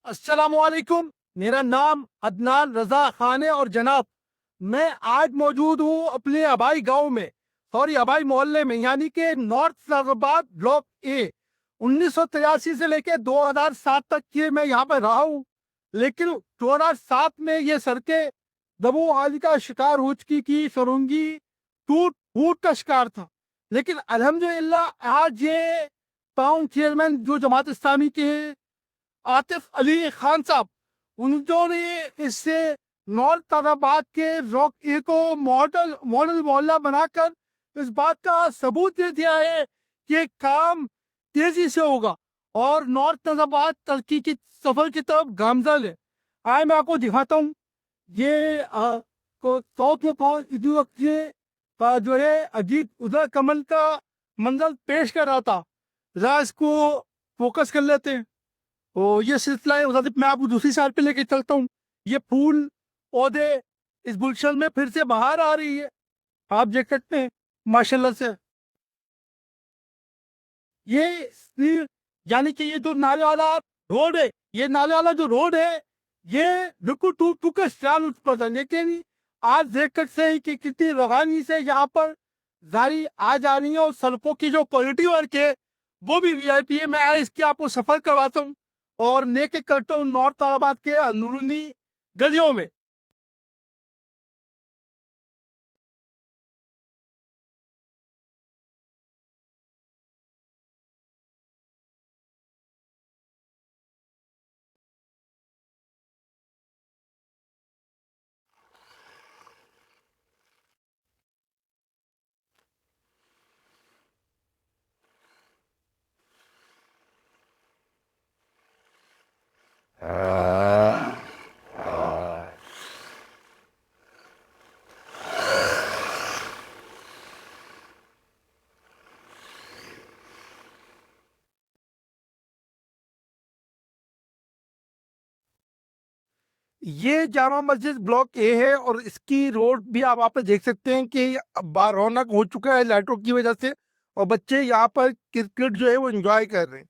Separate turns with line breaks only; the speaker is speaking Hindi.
अस्सलामुअलैकुम। मेरा नाम अदनान रजा खान है और जनाब मैं आज मौजूद हूँ अपने आबाई गांव में, सॉरी आबाई मोहल्ले में, यानी कि नॉर्थ फैजाबाद ब्लॉक ए। 1983 से लेकर 2007 तक के मैं यहाँ पर रहा हूँ, लेकिन 2007 में ये सड़कें दबो आदि का शिकार हो चुकी की सुरंगी टूट फूट का शिकार था। लेकिन अल्हम्दुलिल्लाह आज ये टाउन चेयरमैन जो जमात इस्लामी के हैं, आतिफ अली खान साहब, उन्होंने इससे नॉर्थ तादाबाद के रॉक ए को मॉडल मॉडल मोहल्ला बनाकर इस बात का सबूत दे दिया है कि काम तेजी से होगा और नॉर्थ तादाबाद तरक्की की सफर की तरफ गामजन है। आए मैं आपको दिखाता हूँ। ये को साउथ में इस वक्त ये जो है अजीत उदय कमल का मंजर पेश कर रहा था। जरा इसको फोकस कर लेते हैं। तो ये सिलसिला है, मैं आपको दूसरी साइड पे लेके चलता हूँ। ये फूल पौधे इस गुलशन में फिर से बाहर आ रही है, आप देख सकते हैं माशाल्लाह से। ये यानी कि ये जो नाले वाला रोड है, ये नाले वाला जो रोड है, ये बिल्कुल टूट टूट कर स्टाइल पर था, लेकिन आज देख कर से कि कितनी रवानी से यहाँ पर गाड़ी आ जा रही है और सड़कों की जो क्वालिटी वर्क है वो भी वीआईपी है। मैं इसकी आपको सफर करवाता हूँ और लेके करता हूँ नॉर्थ इलाहाबाद के अंदरूनी गलियों में। ये जामा मस्जिद ब्लॉक ए है और इसकी रोड भी आप वहाँ पे देख सकते हैं कि रौनक हो चुका है लाइटों की वजह से, और बच्चे यहाँ पर क्रिकेट जो है वो एंजॉय कर रहे हैं।